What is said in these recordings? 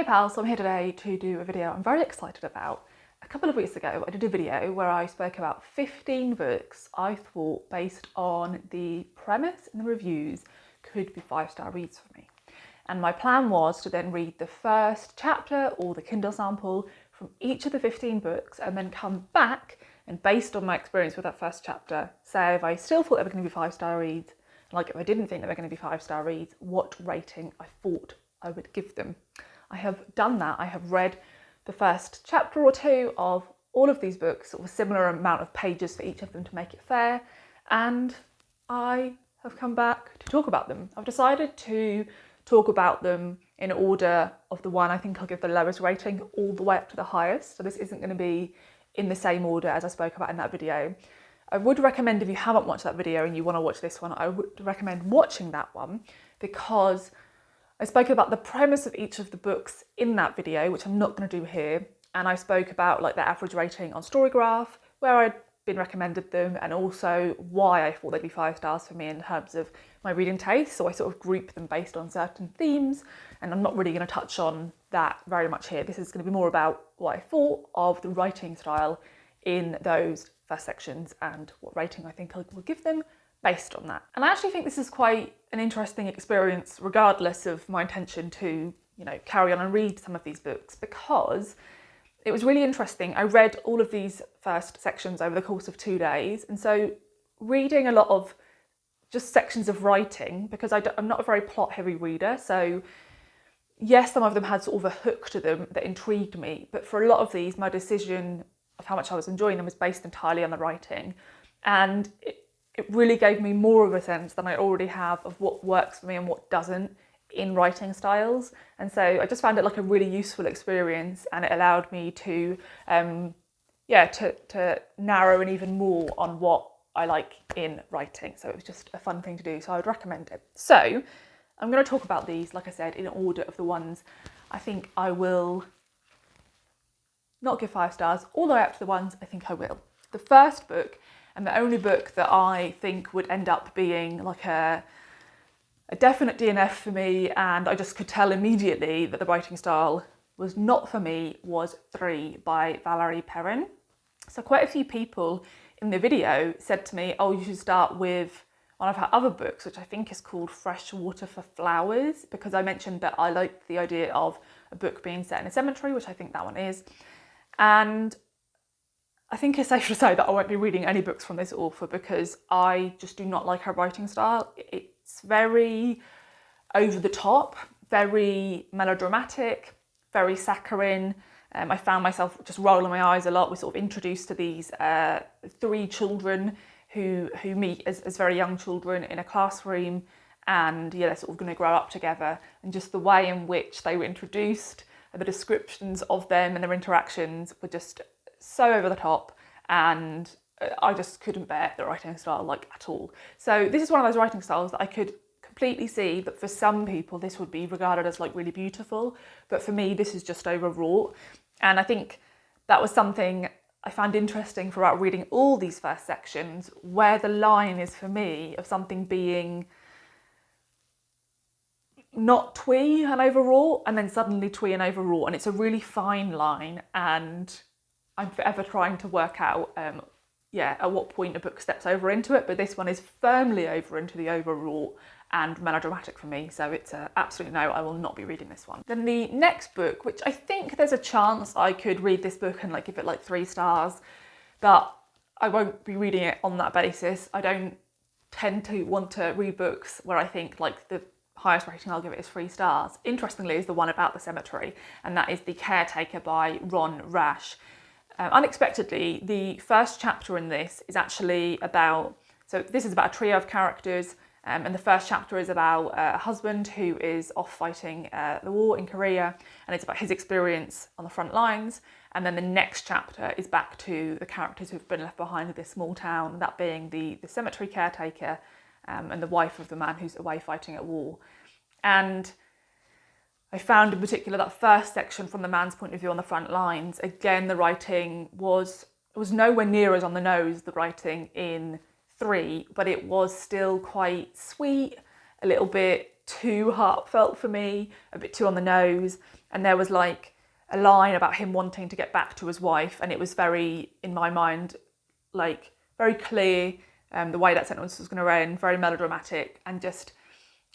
Hey pals, so I'm here today to do a video I'm very excited about. A couple of weeks ago I did a video where I spoke about 15 books I thought, based on the premise and the reviews, could be 5-star reads for me. And my plan was to then read the first chapter or the Kindle sample from each of the 15 books and then come back and, based on my experience with that first chapter, say if I still thought they were going to be 5-star reads, like if I didn't think they were going to be 5-star reads, what rating I thought I would give them. I have done that. I have read the first chapter or two of all of these books, with a similar amount of pages for each of them to make it fair, and I have come back to talk about them. I've decided to talk about them in order of the one I think I'll give the lowest rating all the way up to the highest, so this isn't going to be in the same order as I spoke about in that video. I would recommend, if you haven't watched that video and you want to watch this one, I would recommend watching that one, because I spoke about the premise of each of the books in that video, which I'm not going to do here, and I spoke about like the average rating on Storygraph, where I'd been recommended them, and also why I thought they'd be 5 stars for me in terms of my reading taste. So I sort of grouped them based on certain themes, and I'm not really going to touch on that very much here. This is going to be more about what I thought of the writing style in those first sections and what rating I think I will give them based on that. And I actually think this is quite an interesting experience, regardless of my intention to, carry on and read some of these books, because it was really interesting. I read all of these first sections over the course of 2 days, and so reading a lot of just sections of writing, because I'm not a very plot-heavy reader, so yes, some of them had sort of a hook to them that intrigued me, but for a lot of these, my decision of how much I was enjoying them was based entirely on the writing, and it really gave me more of a sense than I already have of what works for me and what doesn't in writing styles. And so I just found it like a really useful experience, and it allowed me to, to narrow in even more on what I like in writing. So it was just a fun thing to do, so I would recommend it. So I'm going to talk about these, like I said, in order of the ones I think I will not give 5 stars, all the way up to the ones I think I will. The first book, and the only book that I think would end up being like a definite DNF for me, and I just could tell immediately that the writing style was not for me, was 3 by Valerie Perrin. So quite a few people in the video said to me, oh, you should start with one of her other books, which I think is called Fresh Water for Flowers, because I mentioned that I liked the idea of a book being set in a cemetery, which I think that one is. And I think it's safe to say that I won't be reading any books from this author, because I just do not like her writing style. It's very over the top, very melodramatic, very saccharine. I found myself just rolling my eyes a lot. We're sort of introduced to these 3 children who meet as very young children in a classroom, and they're sort of going to grow up together. And just the way in which they were introduced, the descriptions of them and their interactions were just so over the top, and I just couldn't bear the writing style at all. So this is one of those writing styles that I could completely see that for some people this would be regarded as really beautiful, but for me this is just overwrought. And I think that was something I found interesting throughout reading all these first sections, where the line is for me of something being not twee and overwrought and then suddenly twee and overwrought, and it's a really fine line, and I'm forever trying to work out at what point a book steps over into it, but this one is firmly over into the overwrought and melodramatic for me, so it's absolutely no, I will not be reading this one. Then the next book, which I think there's a chance I could read this book and give it 3 stars, but I won't be reading it on that basis. I don't tend to want to read books where I think the highest rating I'll give it is 3 stars. Interestingly, is the one about the cemetery, and that is The Caretaker by Ron Rash. Unexpectedly, the first chapter in this is actually about, so this is about a trio of characters, and the first chapter is about a husband who is off fighting the war in Korea, and it's about his experience on the front lines. And then the next chapter is back to the characters who've been left behind in this small town, that being the cemetery caretaker and the wife of the man who's away fighting at war. And I found in particular that first section from the man's point of view on the front lines, again, the writing was nowhere near as on the nose, the writing in 3, but it was still quite sweet, a little bit too heartfelt for me, a bit too on the nose. and there was like a line about him wanting to get back to his wife, and it was very, in my mind, like very clear the way that sentence was going to end, very melodramatic, and just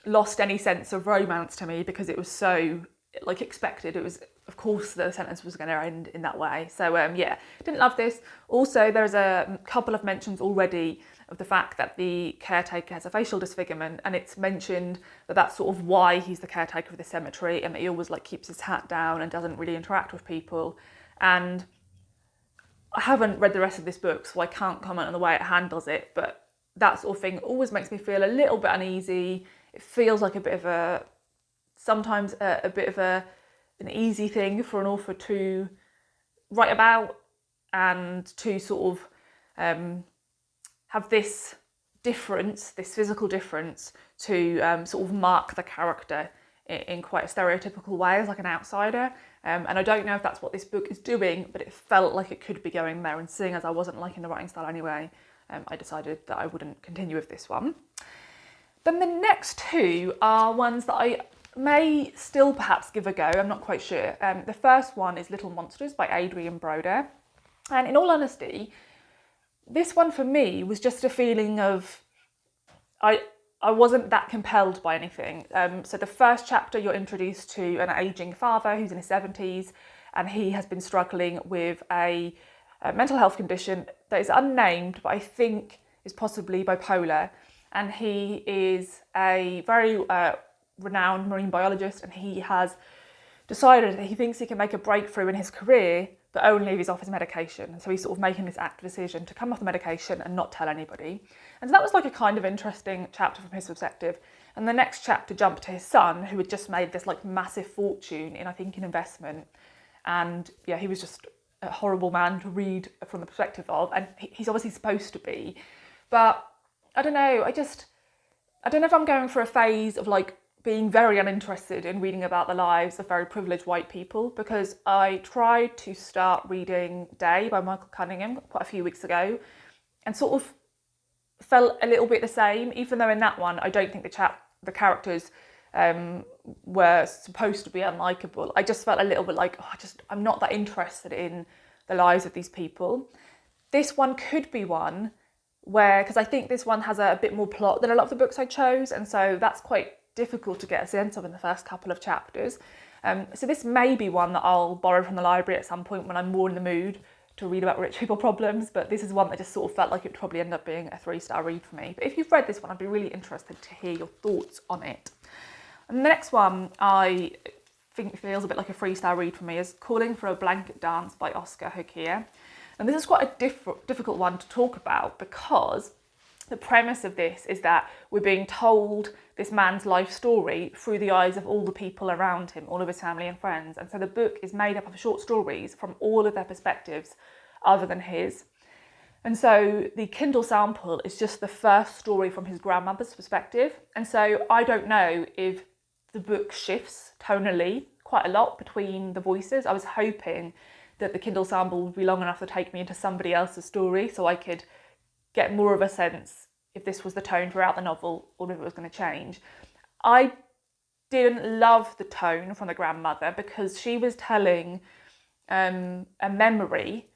lost any sense of romance to me because it was so like expected. It was, of course, the sentence was going to end in that way. So yeah, didn't love this. Also, there's a couple of mentions already of the fact that the caretaker has a facial disfigurement, and it's mentioned that that's sort of why he's the caretaker of the cemetery, and that he always like keeps his hat down and doesn't really interact with people. And I haven't read the rest of this book, so I can't comment on the way it handles it, but that sort of thing always makes me feel a little bit uneasy. It feels like a bit of a, sometimes a bit of an easy thing for an author to write about, and to sort of have this difference, this physical difference, to sort of mark the character in quite a stereotypical way as like an outsider. And I don't know if that's what this book is doing, but it felt like it could be going there. And seeing as I wasn't liking the writing style anyway, I decided that I wouldn't continue with this one. Then the next two are ones that I may still perhaps give a go, I'm not quite sure. The first one is Little Monsters by Adrian Broder. And in all honesty, this one for me was just a feeling of, I wasn't that compelled by anything. So the first chapter, you're introduced to an ageing father who's in his 70s, and he has been struggling with a mental health condition that is unnamed, but I think is possibly bipolar. And he is a very renowned marine biologist, and he has decided that he thinks he can make a breakthrough in his career, but only if he's off his medication. So he's sort of making this active decision to come off the medication and not tell anybody. And so that was like a kind of interesting chapter from his perspective. And the next chapter jumped to his son, who had just made this like massive fortune in, I think, an investment. And yeah, he was just a horrible man to read from the perspective of, and he's obviously supposed to be. But I don't know, I don't know if I'm going for a phase of like being very uninterested in reading about the lives of very privileged white people, because I tried to start reading Day by Michael Cunningham quite a few weeks ago and sort of felt a little bit the same, even though in that one I don't think the characters were supposed to be unlikable. I just felt a little bit like, I'm not that interested in the lives of these people. This one could be one where, because I think this one has a bit more plot than a lot of the books I chose, and so that's quite difficult to get a sense of in the first couple of chapters. So this may be one that I'll borrow from the library at some point when I'm more in the mood to read about rich people problems, but this is one that just sort of felt like it would probably end up being a 3-star read for me. But if you've read this one, I'd be really interested to hear your thoughts on it. And the next one I think feels a bit like a 3-star read for me is Calling for a Blanket Dance by Oscar Hokia. And this is quite a difficult one to talk about, because the premise of this is that we're being told this man's life story through the eyes of all the people around him, all of his family and friends. And so the book is made up of short stories from all of their perspectives other than his. And so the Kindle sample is just the first story from his grandmother's perspective. And so I don't know if the book shifts tonally quite a lot between the voices. I was hoping that the Kindle sample would be long enough to take me into somebody else's story so I could get more of a sense if this was the tone throughout the novel or if it was going to change. I didn't love the tone from the grandmother because she was telling a memory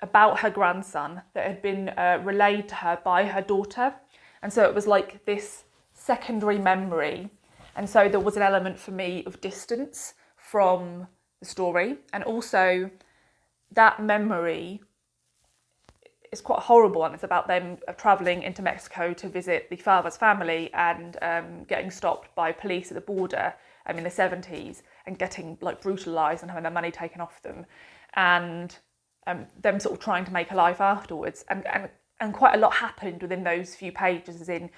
about her grandson that had been relayed to her by her daughter. And so it was like this secondary memory. And so there was an element for me of distance from the story. And also that memory is quite a horrible one. It's about them travelling into Mexico to visit the father's family and getting stopped by police at the border in the 70s and getting like brutalised and having their money taken off them. And them sort of trying to make a life afterwards. And quite a lot happened within those few pages, as in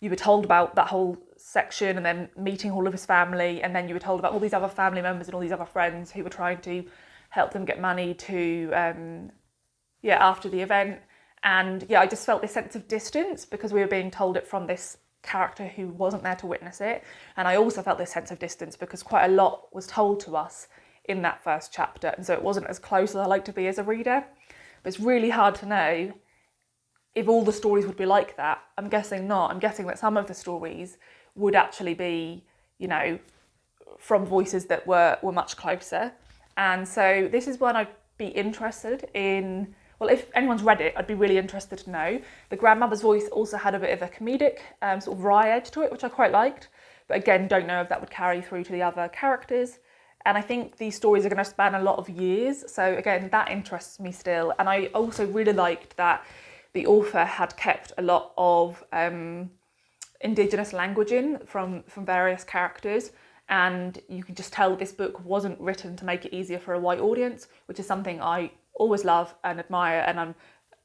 you were told about that whole section and then meeting all of his family, and then you were told about all these other family members and all these other friends who were trying to help them get money to, after the event. And I just felt this sense of distance because we were being told it from this character who wasn't there to witness it. And I also felt this sense of distance because quite a lot was told to us in that first chapter. And so it wasn't as close as I like to be as a reader. But it's really hard to know if all the stories would be like that. I'm guessing not. I'm guessing that some of the stories would actually be, from voices that were much closer. And so this is one I'd be interested in. Well, if anyone's read it, I'd be really interested to know. The grandmother's voice also had a bit of a comedic sort of wry edge to it, which I quite liked. But again, don't know if that would carry through to the other characters. And I think these stories are going to span a lot of years. So again, that interests me still. And I also really liked that the author had kept a lot of Indigenous languaging from various characters. And you can just tell this book wasn't written to make it easier for a white audience, which is something I always love and admire. And I'm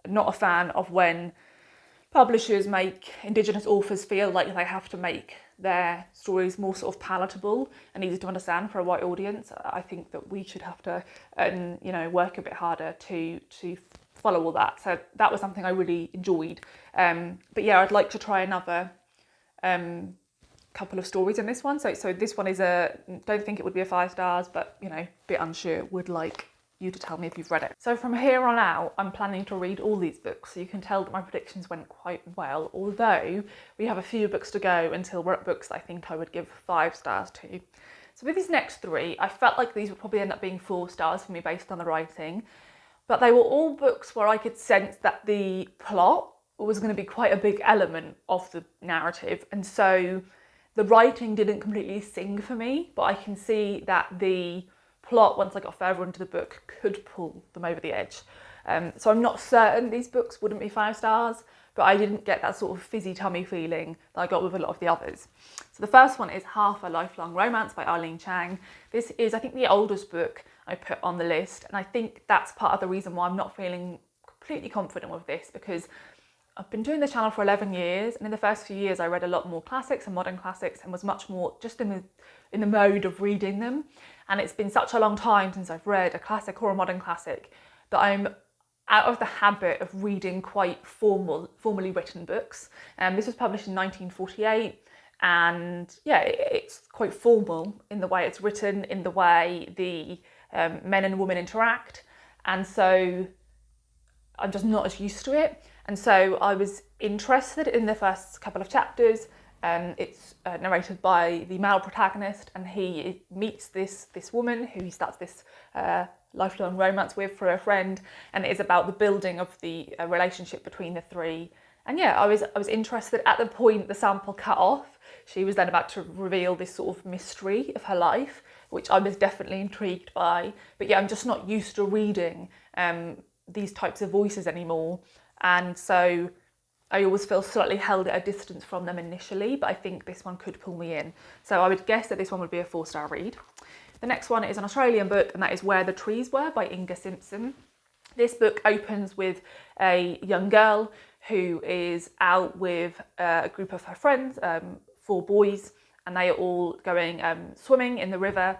not a fan of when publishers make Indigenous authors feel like they have to make their stories more sort of palatable and easy to understand for a white audience. I think that we should have to, work a bit harder to follow all that. So that was something I really enjoyed. But yeah, I'd like to try another couple of stories in this one. So this one is don't think it would be a 5 stars, but a bit unsure. Would like you to tell me if you've read it. So from here on out, I'm planning to read all these books. So you can tell that my predictions went quite well, although we have a few books to go until we're at books that I think I would give 5 stars to. So with these next 3, I felt like these would probably end up being 4 stars for me based on the writing, but they were all books where I could sense that the plot was going to be quite a big element of the narrative. And so the writing didn't completely sing for me, but I can see that the plot, once I got further into the book, could pull them over the edge. So I'm not certain these books wouldn't be 5 stars, but I didn't get that sort of fizzy tummy feeling that I got with a lot of the others. So the first one is Half a Lifelong Romance by Arlene Chang. This is, I think, the oldest book I put on the list, and I think that's part of the reason why I'm not feeling completely confident with this, because I've been doing the channel for 11 years, and in the first few years I read a lot more classics and modern classics and was much more just in the mode of reading them. And it's been such a long time since I've read a classic or a modern classic that I'm out of the habit of reading quite formally written books. This was published in 1948, and yeah, it's quite formal in the way it's written, in the way the men and women interact, and so I'm just not as used to it. And so I was interested in the first couple of chapters. It's narrated by the male protagonist, and he meets this woman who he starts this lifelong romance with for a friend, and it is about the building of the relationship between the 3. And yeah, I was interested. At the point the sample cut off, she was then about to reveal this sort of mystery of her life, which I was definitely intrigued by. But yeah, I'm just not used to reading these types of voices anymore. And so I always feel slightly held at a distance from them initially, but I think this one could pull me in. So I would guess that this one would be a 4-star read. The next one is an Australian book, and that is Where the Trees Were by Inga Simpson. This book opens with a young girl who is out with a group of her friends, 4 boys, and they are all going swimming in the river.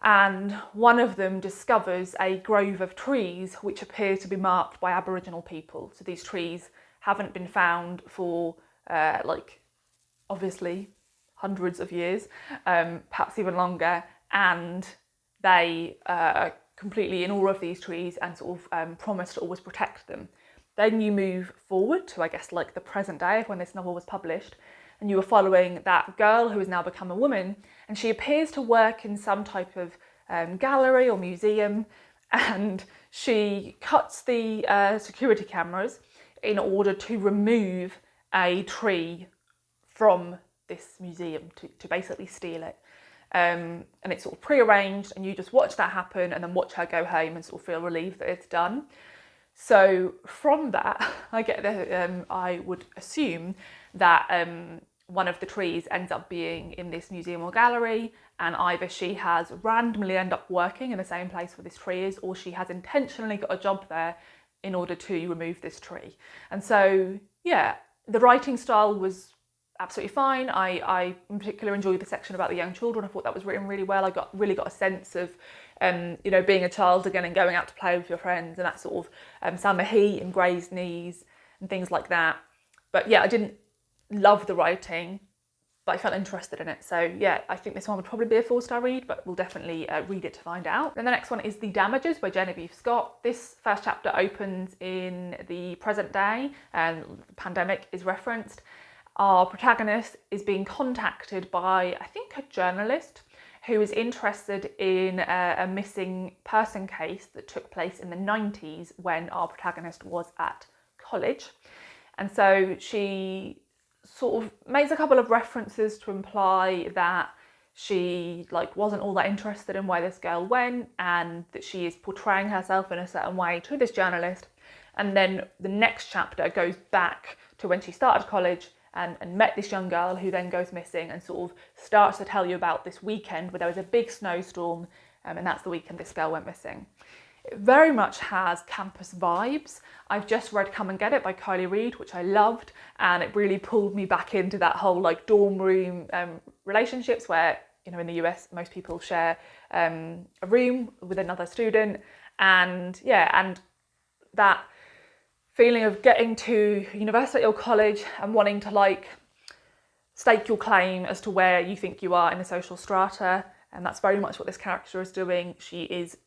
And one of them discovers a grove of trees which appear to be marked by Aboriginal people. So these trees haven't been found for obviously hundreds of years, perhaps even longer, and they are completely in awe of these trees and sort of promise to always protect them. Then you move forward to, I guess, like the present day of when this novel was published, and you are following that girl who has now become a woman, and she appears to work in some type of gallery or museum, and she cuts the security cameras in order to remove a tree from this museum, to basically steal it. And it's sort of prearranged, and you just watch that happen and then watch her go home and sort of feel relieved that it's done. So from that, I would assume that one of the trees ends up being in this museum or gallery, and either she has randomly ended up working in the same place where this tree is, or she has intentionally got a job there in order to remove this tree. And so, yeah, the writing style was absolutely fine. I in particular enjoyed the section about the young children. I thought that was written really well. I really got a sense of, being a child again and going out to play with your friends, and that sort of summer heat and grazed knees and things like that. But yeah, I didn't love the writing, but I felt interested in it. So yeah, I think this one would probably be a 4-star read, but we'll definitely read it to find out. Then the next one is The Damages by Genevieve Scott. This first chapter opens in the present day, and the pandemic is referenced. Our protagonist is being contacted by, I think, a journalist who is interested in a missing person case that took place in the 90s when our protagonist was at college. And so she sort of makes a couple of references to imply that she wasn't all that interested in where this girl went, and that she is portraying herself in a certain way to this journalist. And then the next chapter goes back to when she started college and met this young girl who then goes missing, and sort of starts to tell you about this weekend where there was a big snowstorm, and that's the weekend this girl went missing. It very much has campus vibes. I've just read Come and Get It by Kylie Reid, which I loved, and it really pulled me back into that whole dorm room relationships where, in the US, most people share a room with another student, and that feeling of getting to university or college and wanting to stake your claim as to where you think you are in the social strata. And that's very much what this character is doing. She is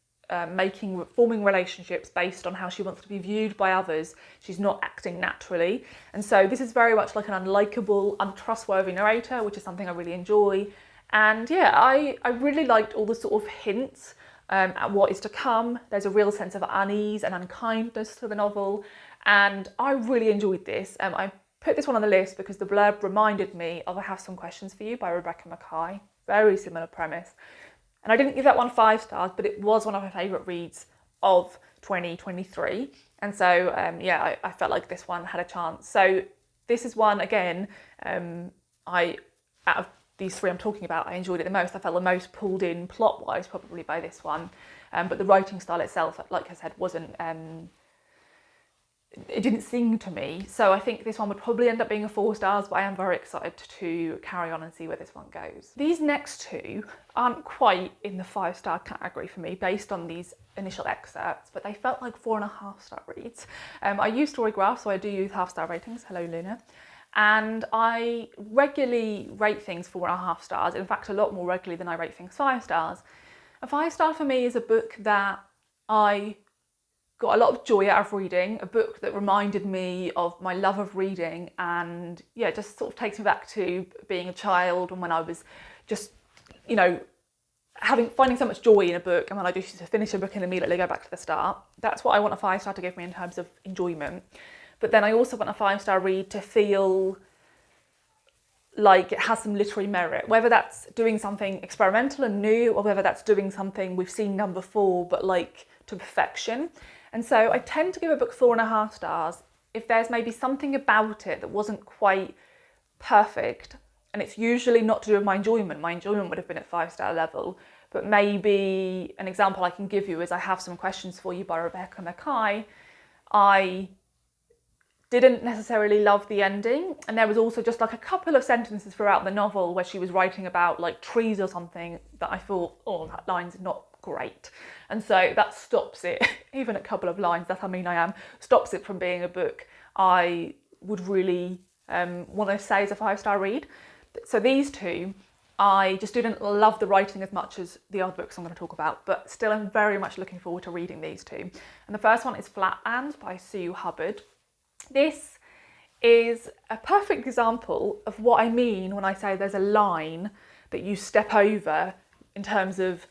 forming relationships based on how she wants to be viewed by others. She's not acting naturally. And so this is very much like an unlikable, untrustworthy narrator, which is something I really enjoy. And I really liked all the sort of hints at what is to come. There's a real sense of unease and unkindness to the novel. And I really enjoyed this. I put this one on the list because the blurb reminded me of I Have Some Questions for You by Rebecca Mackay. Very similar premise. And I didn't give that one 5 stars, but it was one of my favourite reads of 2023. And so, I felt like this one had a chance. So this is one, again, out of these 3 I'm talking about, I enjoyed it the most. I felt the most pulled in plot-wise probably by this one. But the writing style itself, like I said, wasn't... it didn't sing to me. So I think this one would probably end up being a 4 stars, but I am very excited to carry on and see where this one goes. These next 2 aren't quite in the 5-star category for me based on these initial excerpts, but they felt like 4.5-star reads. I use Storygraph, so I do use half-star ratings. Hello, Luna. And I regularly rate things 4.5 stars. In fact, a lot more regularly than I rate things 5 stars. A 5-star for me is a book that I got a lot of joy out of reading, a book that reminded me of my love of reading, and just sort of takes me back to being a child and when I was just, finding so much joy in a book, and when I just used to finish a book and immediately go back to the start. That's what I want a 5-star to give me in terms of enjoyment. But then I also want a 5-star read to feel like it has some literary merit, whether that's doing something experimental and new, or whether that's doing something we've seen done before, but to perfection. And so I tend to give a book 4.5 stars if there's maybe something about it that wasn't quite perfect, and it's usually not to do with my enjoyment. My enjoyment would have been at 5-star level, but maybe an example I can give you is I Have Some Questions for You by Rebecca Mackay. I didn't necessarily love the ending, and there was also just a couple of sentences throughout the novel where she was writing about trees or something that I thought, oh, that line's not great. And so that stops it, even a couple of lines, that's how mean I am, stops it from being a book I would really want to say is a 5-star read. So these 2, I just didn't love the writing as much as the other books I'm going to talk about, but still I'm very much looking forward to reading these 2. And the first one is Flatland by Sue Hubbard. This is a perfect example of what I mean when I say there's a line that you step over in terms of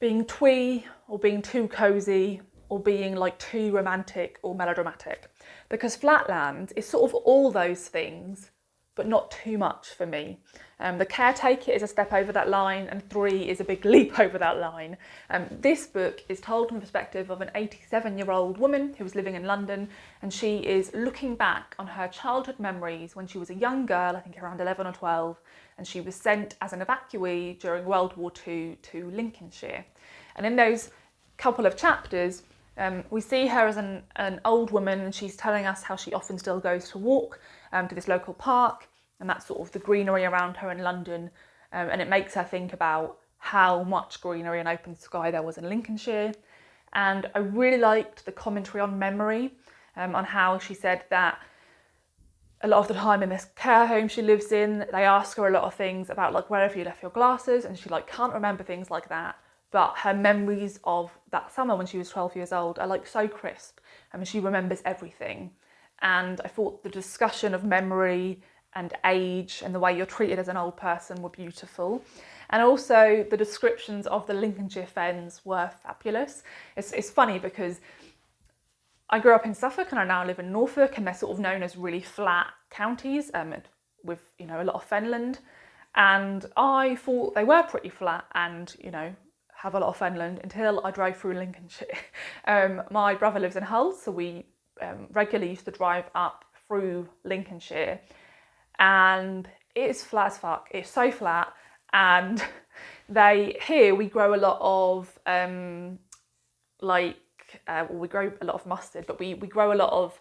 being twee or being too cosy or being too romantic or melodramatic. Because Flatland is sort of all those things, but not too much for me. The Caretaker is a step over that line, and 3 is a big leap over that line. This book is told from the perspective of an 87-year-old woman who was living in London, and she is looking back on her childhood memories when she was a young girl, I think around 11 or 12, and she was sent as an evacuee during World War II to Lincolnshire. And in those couple of chapters, we see her as an old woman, and she's telling us how she often still goes to walk to this local park, and that's sort of the greenery around her in London, and it makes her think about how much greenery and open sky there was in Lincolnshire. And I really liked the commentary on memory, on how she said that a lot of the time in this care home she lives in, they ask her a lot of things about where have you left your glasses, and she can't remember things like that. But her memories of that summer when she was 12 years old are so crisp. She remembers everything. And I thought the discussion of memory and age and the way you're treated as an old person were beautiful. And also the descriptions of the Lincolnshire fens were fabulous. It's funny because I grew up in Suffolk and I now live in Norfolk, and they're sort of known as really flat counties with, you know, a lot of fenland. And I thought they were pretty flat and, you know, have a lot of fenland until I drove through Lincolnshire. My brother lives in Hull, so we regularly used to drive up through Lincolnshire, and it's flat as fuck. It's so flat, and here we grow a lot of we grow a lot of mustard, but we grow a lot of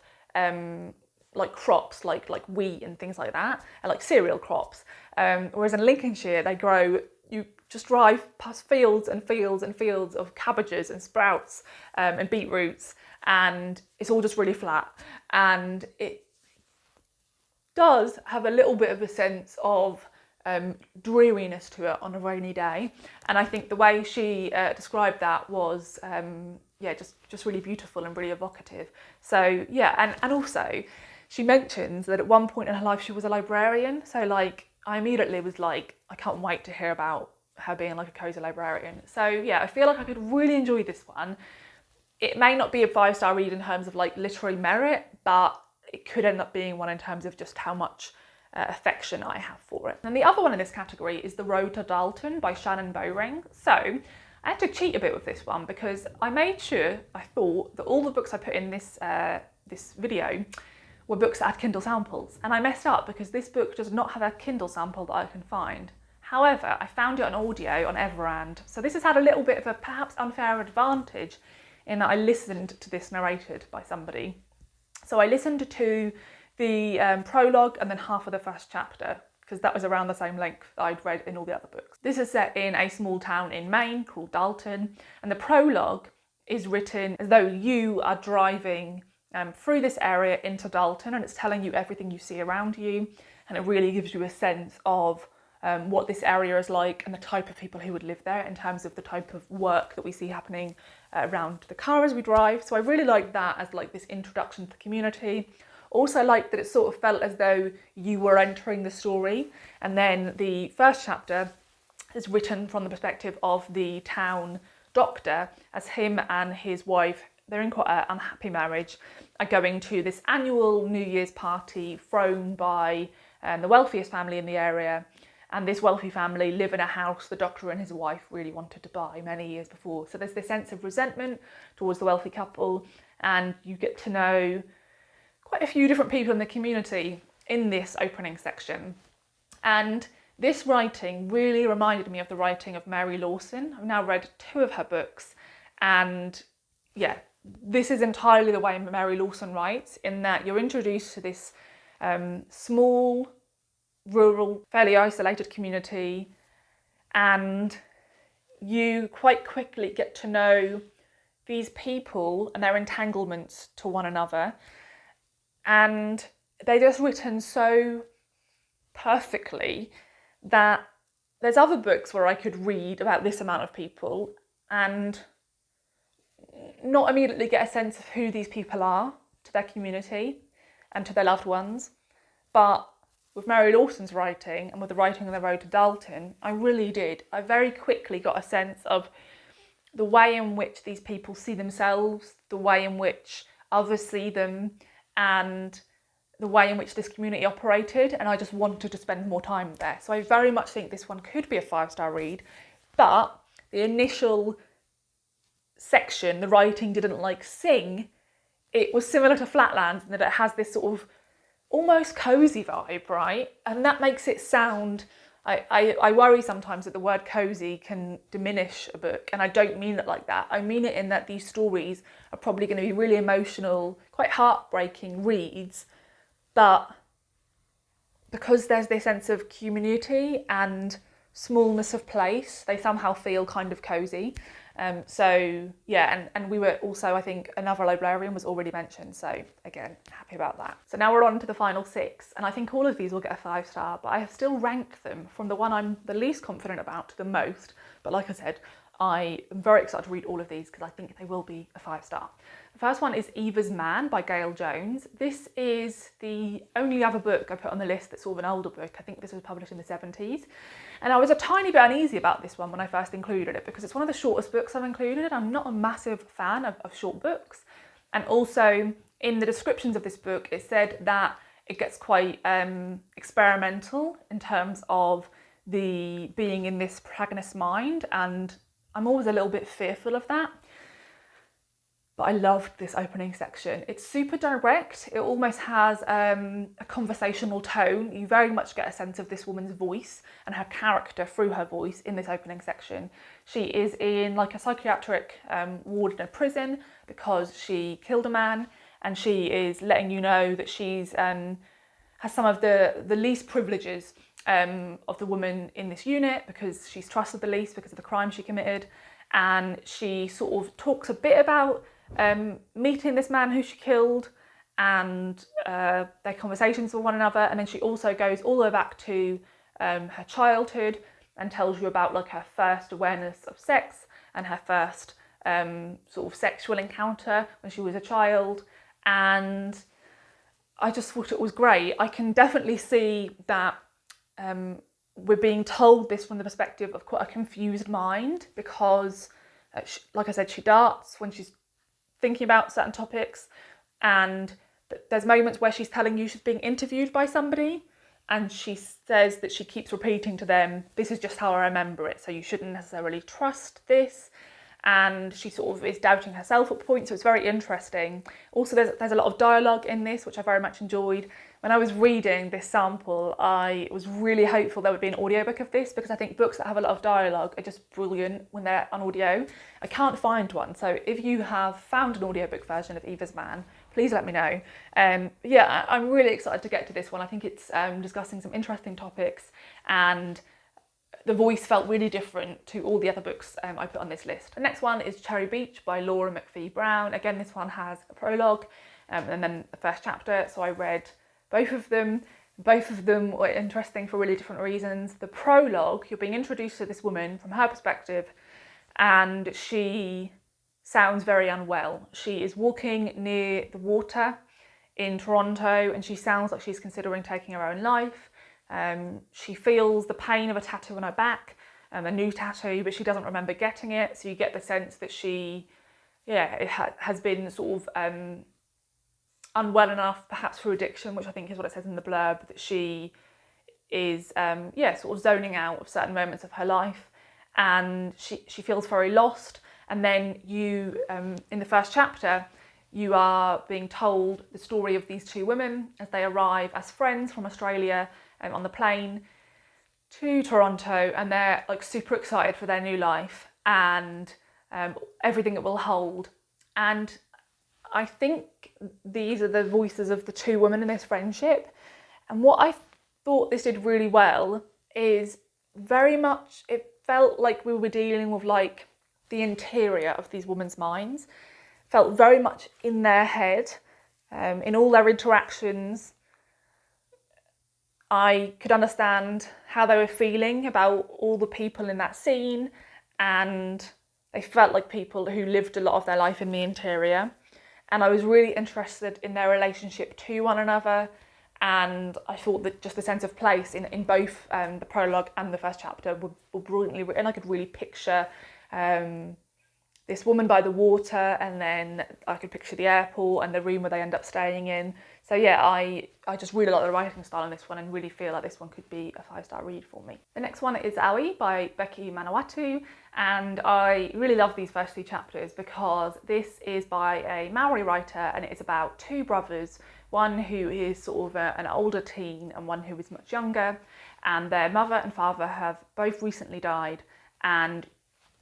like crops like wheat and things like that, and like cereal crops. Whereas in Lincolnshire, you just drive past fields and fields and fields of cabbages and sprouts and beetroots, and it's all just really flat. And it does have a little bit of a sense of dreariness to it on a rainy day. And I think the way she described that was just really beautiful and really evocative. So yeah, and also she mentions that at one point in her life she was a librarian. So like I immediately was like, I can't wait to hear about her being like a cosy librarian. So yeah, I feel like I could really enjoy this one. It may not be a 5-star read in terms of like literary merit, but it could end up being one in terms of just how much affection I have for it. And the other one in this category is The Road to Dalton by Shannon Bowring. So I had to cheat a bit with this one because I made sure, I thought, that all the books I put in this video were books that had Kindle samples. And I messed up because this book does not have a Kindle sample that I can find. However, I found it on audio on Eva Man. So this has had a little bit of a perhaps unfair advantage in that I listened to this narrated by somebody. So I listened to the prologue and then half of the first chapter, because that was around the same length that I'd read in all the other books. This is set in a small town in Maine called Dalton, and the prologue is written as though you are driving through this area into Dalton, and it's telling you everything you see around you, and it really gives you a sense of what this area is like and the type of people who would live there in terms of the type of work that we see happening around the car as we drive. So I really like that as like this introduction to the community. Also like that it sort of felt as though you were entering the story, and then the first chapter is written from the perspective of the town doctor, as him and his wife, they're in quite an unhappy marriage, are going to this annual New Year's party thrown by the wealthiest family in the area. And this wealthy family live in a house the doctor and his wife really wanted to buy many years before. So there's this sense of resentment towards the wealthy couple, and you get to know quite a few different people in the community in this opening section. And this writing really reminded me of the writing of Mary Lawson. I've now read 2 of her books, and yeah, this is entirely the way Mary Lawson writes, in that you're introduced to this small, rural, fairly isolated community, and you quite quickly get to know these people and their entanglements to one another, and they're just written so perfectly that there's other books where I could read about this amount of people and not immediately get a sense of who these people are to their community and to their loved ones, but with Mary Lawson's writing and with the writing on The Road to Dalton, I really did. I very quickly got a sense of the way in which these people see themselves, the way in which others see them, and the way in which this community operated, and I just wanted to spend more time there. So I very much think this one could be a 5-star read, but the initial section, the writing didn't like sing. It was similar to Flatland in that it has this sort of almost cosy vibe, right? And that makes it sound, I worry sometimes that the word cosy can diminish a book, and I don't mean it like that. I mean it in that these stories are probably going to be really emotional, quite heartbreaking reads, but because there's this sense of community and smallness of place, they somehow feel kind of cosy. So yeah, and we were also, I think, another librarian was already mentioned, so again, happy about that. So now we're on to the final 6, and I think all of these will get a 5-star, but I have still ranked them from the one I'm the least confident about to the most. But like I said, I am very excited to read all of these because I think they will be a 5-star. The first one is Eva's Man by Gail Jones. This is the only other book I put on the list that's sort of an older book. I think this was published in the 70s. And I was a tiny bit uneasy about this one when I first included it because it's one of the shortest books I've included. I'm not a massive fan of short books. And also in the descriptions of this book, it said that it gets quite experimental in terms of the being in this protagonist's mind, and I'm always a little bit fearful of that. But I loved this opening section. It's super direct. It almost has a conversational tone. You very much get a sense of this woman's voice and her character through her voice in this opening section. She is in like a psychiatric ward in a prison because she killed a man, and she is letting you know that she's has some of the least privileges of the woman in this unit because she's trusted the least because of the crime she committed. And she sort of talks a bit about meeting this man who she killed and their conversations with one another. And then she also goes all the way back to her childhood and tells you about like her first awareness of sex and her first sort of sexual encounter when she was a child. And I just thought it was great. I can definitely see that we're being told this from the perspective of quite a confused mind because, like I said, she darts when she's thinking about certain topics, and there's moments where she's telling you she's being interviewed by somebody and she says that she keeps repeating to them, this is just how I remember it, so you shouldn't necessarily trust this. And she sort of is doubting herself at points, so it's very interesting. Also, there's a lot of dialogue in this, which I very much enjoyed. When I was reading this sample, I was really hopeful there would be an audiobook of this because I think books that have a lot of dialogue are just brilliant when they're on audio. I can't find one, so if you have found an audiobook version of Eva's Man, please let me know. Yeah, I'm really excited to get to this one. I think it's discussing some interesting topics, and the voice felt really different to all the other books I put on this list. The next one is Cherry Beach by Laura McPhee Brown. Again, this one has a prologue and then the first chapter, so I read both of them. Both of them were interesting for really different reasons. The prologue, you're being introduced to this woman from her perspective, and she sounds very unwell. She is walking near the water in Toronto and she sounds like she's considering taking her own life. She feels the pain of a tattoo on her back, a new tattoo, but she doesn't remember getting it. So you get the sense that she, has been sort of unwell enough, perhaps through addiction, which I think is what it says in the blurb, that she is, sort of zoning out of certain moments of her life, and she feels very lost. And then you, in the first chapter, you are being told the story of these two women as they arrive as friends from Australia on the plane to Toronto, and they're like super excited for their new life and everything it will hold. And I think these are the voices of the two women in this friendship. And what I thought this did really well is very much, it felt like we were dealing with like the interior of these women's minds. Felt very much in their head, in all their interactions. I could understand how they were feeling about all the people in that scene, and they felt like people who lived a lot of their life in the interior. And I was really interested in their relationship to one another, and I thought that just the sense of place in both the prologue and the first chapter were brilliantly written. I could really picture this woman by the water, and then I could picture the airport and the room where they end up staying in. So yeah, I just really like the writing style in this one and really feel like this one could be a 5-star read for me. The next one is Aoi by Becky Manawatu, and I really love these first two chapters because this is by a Maori writer, and it's about two brothers, one who is sort of an older teen and one who is much younger, and their mother and father have both recently died, and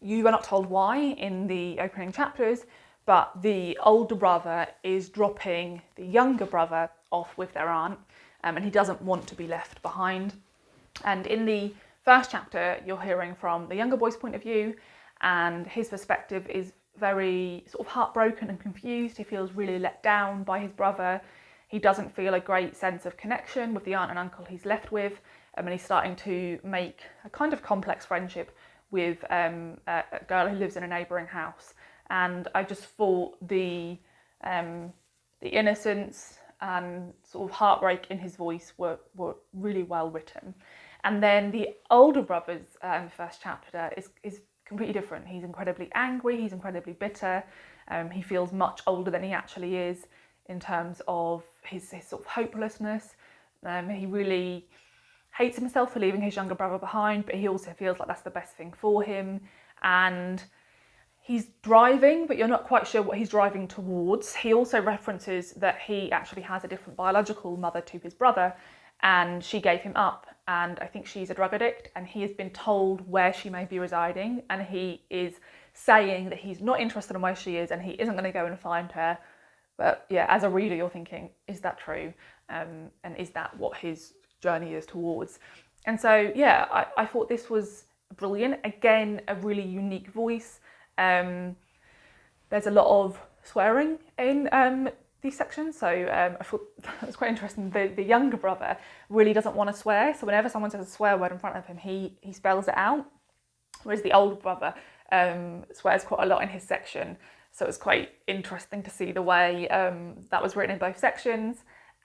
you are not told why in the opening chapters, but the older brother is dropping the younger brother off with their aunt, and he doesn't want to be left behind. And in the first chapter, you're hearing from the younger boy's point of view, and his perspective is very sort of heartbroken and confused. He feels really let down by his brother. He doesn't feel a great sense of connection with the aunt and uncle he's left with, and he's starting to make a kind of complex friendship with a girl who lives in a neighbouring house, and I just thought the innocence and sort of heartbreak in his voice were really well written. And then the older brother's first chapter is completely different. He's incredibly angry, he's incredibly bitter, he feels much older than he actually is in terms of his sort of hopelessness. He really hates himself for leaving his younger brother behind, but he also feels like that's the best thing for him. And he's driving, but you're not quite sure what he's driving towards. He also references that he actually has a different biological mother to his brother, and she gave him up, and I think she's a drug addict, and he has been told where she may be residing, and he is saying that he's not interested in where she is and he isn't going to go and find her. But yeah, as a reader, you're thinking, is that true? And is that what his journey is towards? And so yeah, I thought this was brilliant. Again, a really unique voice. There's a lot of swearing in these sections, so I thought that was quite interesting. The younger brother really doesn't want to swear, so whenever someone says a swear word in front of him, he spells it out, whereas the older brother swears quite a lot in his section. So it was quite interesting to see the way that was written in both sections.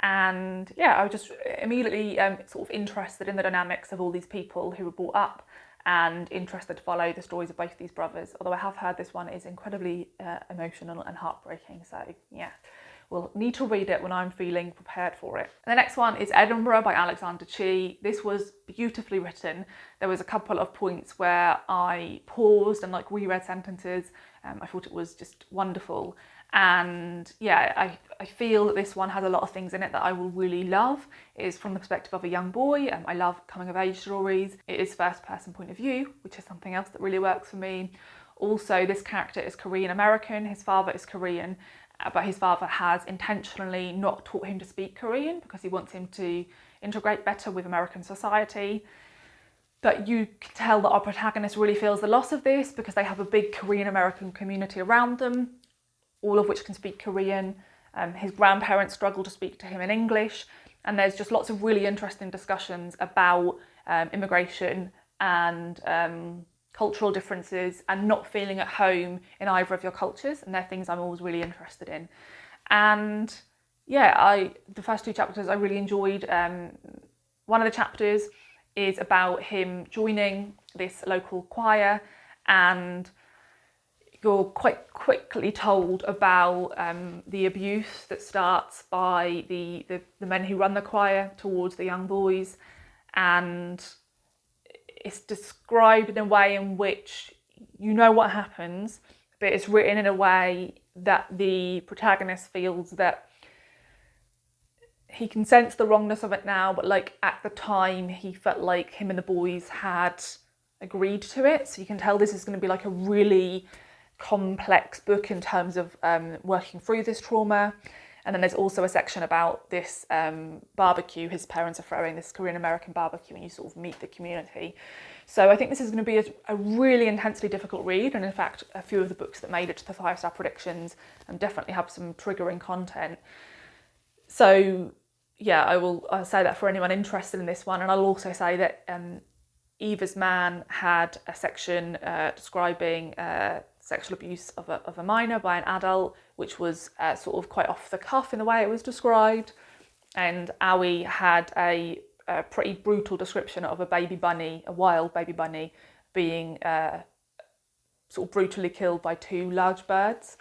And yeah, I was just immediately sort of interested in the dynamics of all these people who were brought up, and interested to follow the stories of both these brothers, although I have heard this one is incredibly emotional and heartbreaking. So yeah, we'll need to read it when I'm feeling prepared for it. And the next one is Edinburgh by Alexander Chee. This was beautifully written. There was a couple of points where I paused and like reread sentences. I thought it was just wonderful. And yeah, I feel that this one has a lot of things in it that I will really love. It is from the perspective of a young boy. I love coming of age stories. It is first person point of view, which is something else that really works for me. Also, this character is Korean American. His father is Korean, but his father has intentionally not taught him to speak Korean because he wants him to integrate better with American society. But you can tell that our protagonist really feels the loss of this because they have a big Korean American community around them, all of which can speak Korean. His grandparents struggle to speak to him in English, and there's just lots of really interesting discussions about immigration and cultural differences and not feeling at home in either of your cultures, and they're things I'm always really interested in. And yeah, the first two chapters I really enjoyed. One of the chapters is about him joining this local choir, and you're quite quickly told about the abuse that starts by the men who run the choir towards the young boys, and it's described in a way in which you know what happens, but it's written in a way that the protagonist feels that he can sense the wrongness of it now, but like at the time he felt like him and the boys had agreed to it. So you can tell this is going to be like a really complex book in terms of working through this trauma. And then there's also a section about this barbecue his parents are throwing, this Korean American barbecue, and you sort of meet the community. So I think this is going to be a really intensely difficult read, and in fact a few of the books that made it to the 5-star predictions definitely have some triggering content. So yeah, I'll say that for anyone interested in this one. And I'll also say that Evas Man had a section describing sexual abuse of a minor by an adult, which was sort of quite off the cuff in the way it was described. And Aoi had a pretty brutal description of a baby bunny, a wild baby bunny, being sort of brutally killed by 2 large birds.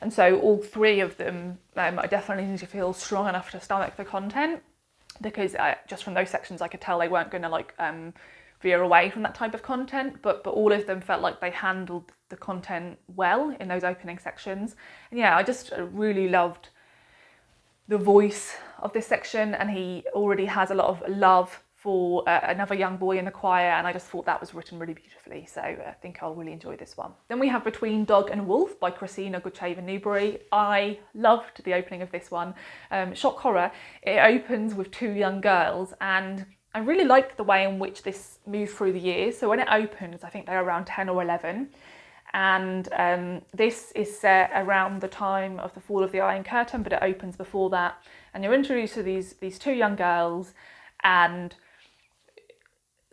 And so all 3 of them, I definitely need to feel strong enough to stomach the content, because just from those sections I could tell they weren't going to like veer away from that type of content, but all of them felt like they handled the content well in those opening sections. And yeah, I just really loved the voice of this section, and he already has a lot of love for another young boy in the choir, and I just thought that was written really beautifully, so I think I'll really enjoy this one. Then we have Between Dog and Wolf by Christina Goodhaven-Newbury. I loved the opening of this one. Shock horror, it opens with 2 young girls, and I really liked the way in which this moved through the years. So when it opens, I think they're around 10 or 11, and this is set around the time of the fall of the Iron Curtain, but it opens before that, and you're introduced to these 2 young girls, and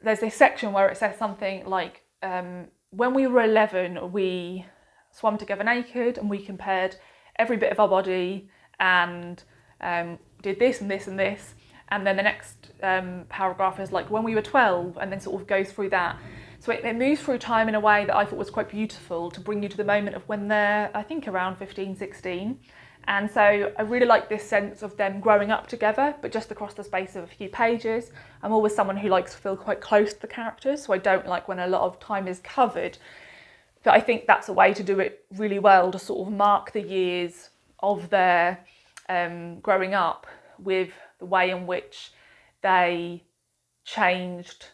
there's this section where it says something like, when we were 11, we swam together naked and we compared every bit of our body and did this and this and this. And then the next paragraph is like when we were 12, and then sort of goes through that. So it moves through time in a way that I thought was quite beautiful to bring you to the moment of when they're, I think, around 15, 16. And so I really like this sense of them growing up together, but just across the space of a few pages. I'm always someone who likes to feel quite close to the characters, so I don't like when a lot of time is covered. But I think that's a way to do it really well, to sort of mark the years of their growing up with the way in which they changed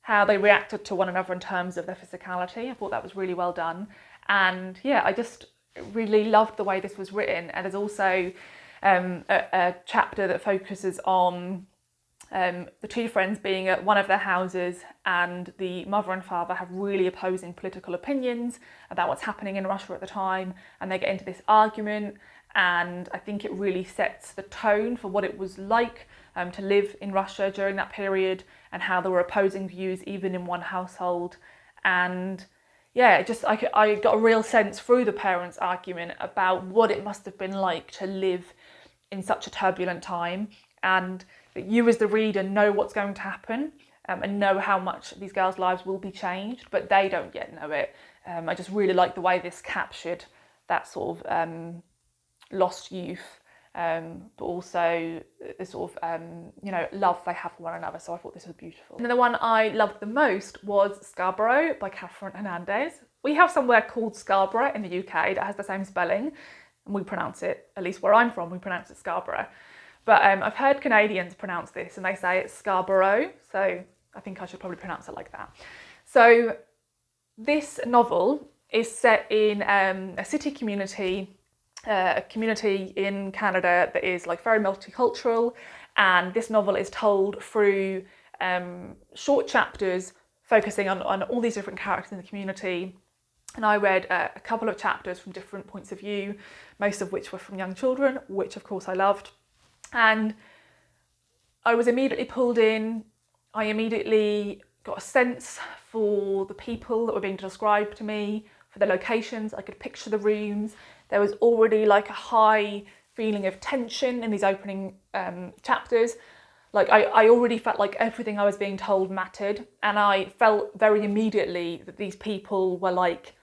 how they reacted to one another in terms of their physicality. I thought that was really well done. And yeah, I just really loved the way this was written. And there's also a chapter that focuses on the two friends being at one of their houses, and the mother and father have really opposing political opinions about what's happening in Russia at the time, and they get into this argument. And I think it really sets the tone for what it was like to live in Russia during that period, and how there were opposing views even in one household. And yeah, I got a real sense through the parents' argument about what it must have been like to live in such a turbulent time, and that you as the reader know what's going to happen and know how much these girls' lives will be changed, but they don't yet know it. I just really like the way this captured that sort of lost youth, but also the sort of love they have for one another. So I thought this was beautiful. And then the one I loved the most was Scarboro by Catherine Hernandez. We have somewhere called Scarborough in the UK that has the same spelling, and we pronounce it, at least where I'm from, we pronounce it Scarborough. But I've heard Canadians pronounce this and they say it's Scarborough, so I think I should probably pronounce it like that. So this novel is set in a city community, a community in Canada that is like very multicultural, and this novel is told through short chapters focusing on all these different characters in the community. And I read a couple of chapters from different points of view, most of which were from young children, which of course I loved. And I was immediately pulled in. I immediately got a sense for the people that were being described to me, for the locations. I could picture the rooms. There was already like a high feeling of tension in these opening chapters. Like I already felt like everything I was being told mattered, and I felt very immediately that these people were like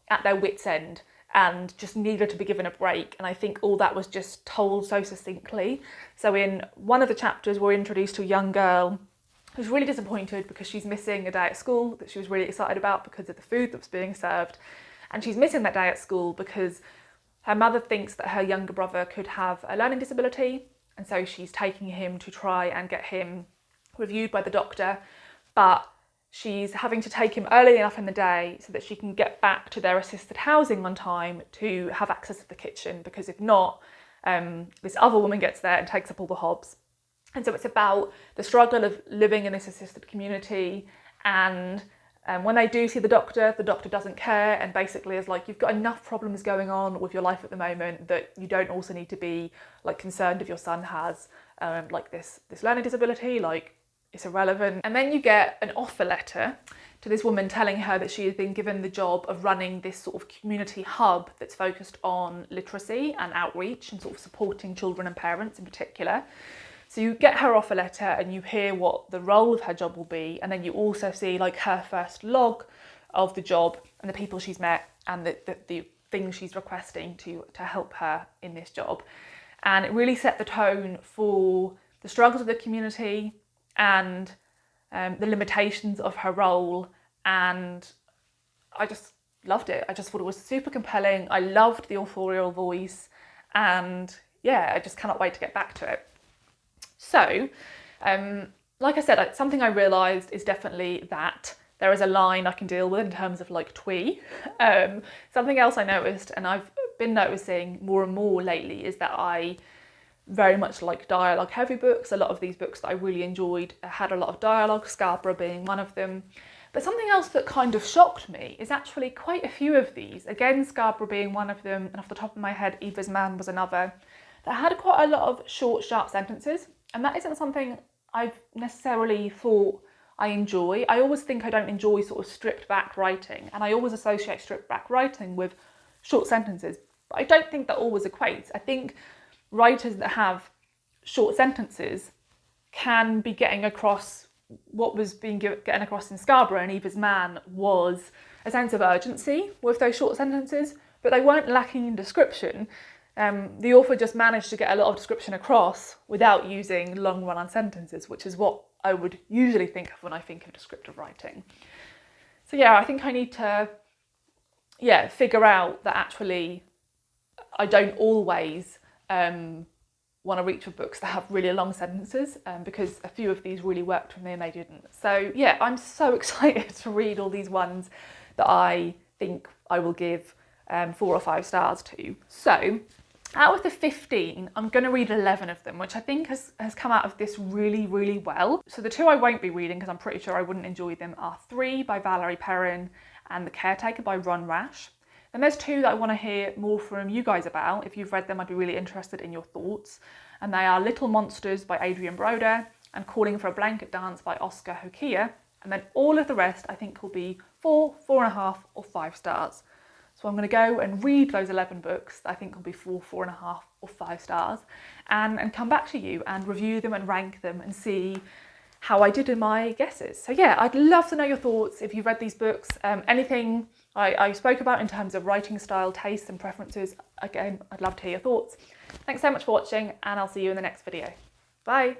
at their wits' end and just needed to be given a break. And I think all that was just told so succinctly. So in one of the chapters, we're introduced to a young girl who's really disappointed because she's missing a day at school that she was really excited about because of the food that was being served. And she's missing that day at school because her mother thinks that her younger brother could have a learning disability. And so she's taking him to try and get him reviewed by the doctor. But she's having to take him early enough in the day so that she can get back to their assisted housing on time to have access to the kitchen, because if not, this other woman gets there and takes up all the hobs. And so it's about the struggle of living in this assisted community, and when they do see the doctor doesn't care, and basically is like, you've got enough problems going on with your life at the moment that you don't also need to be like concerned if your son has like this learning disability, like it's irrelevant. And then you get an offer letter to this woman telling her that she has been given the job of running this sort of community hub that's focused on literacy and outreach and sort of supporting children and parents in particular. So you get her offer letter and you hear what the role of her job will be, and then you also see like her first log of the job and the people she's met and the things she's requesting to help her in this job. And it really set the tone for the struggles of the community and the limitations of her role, and I just loved it. I just thought it was super compelling. I loved the authorial voice, and yeah, I just cannot wait to get back to it. So, like I said, something I realised is definitely that there is a line I can deal with in terms of like twee. Something else I noticed, and I've been noticing more and more lately, is that I very much like dialogue heavy books. A lot of these books that I really enjoyed had a lot of dialogue, Scarborough being one of them. But something else that kind of shocked me is actually quite a few of these, again Scarborough being one of them, and off the top of my head Evas Man was another, that had quite a lot of short, sharp sentences. And that isn't something I've necessarily thought I enjoy. I always think I don't enjoy sort of stripped back writing, and I always associate stripped back writing with short sentences, but I don't think that always equates. I think writers that have short sentences can be getting across what was being getting across in Scarboro and Eva's Man was a sense of urgency with those short sentences, but they weren't lacking in description. The author just managed to get a lot of description across without using long run-on sentences, which is what I would usually think of when I think of descriptive writing. So yeah, I think I need to figure out that actually I don't always want to reach for books that have really long sentences, because a few of these really worked for me and they didn't. So yeah, I'm so excited to read all these ones that I think I will give 4 or 5 stars to. So out of the 15, I'm going to read 11 of them, which I think has come out of this really, really well. So the 2 I won't be reading because I'm pretty sure I wouldn't enjoy them are 3 by Valerie Perrin and The Caretaker by Ron Rash. And there's 2 that I want to hear more from you guys about. If you've read them, I'd be really interested in your thoughts. And they are Little Monsters by Adrian Broder and Calling for a Blanket Dance by Oscar Hokia. And then all of the rest I think will be 4, 4.5 or 5 stars. So I'm going to go and read those 11 books that I think will be 4, 4.5 or 5 stars and come back to you and review them and rank them and see how I did in my guesses. So yeah, I'd love to know your thoughts if you've read these books. Anything I spoke about in terms of writing style, tastes and preferences, again, I'd love to hear your thoughts. Thanks so much for watching and I'll see you in the next video. Bye.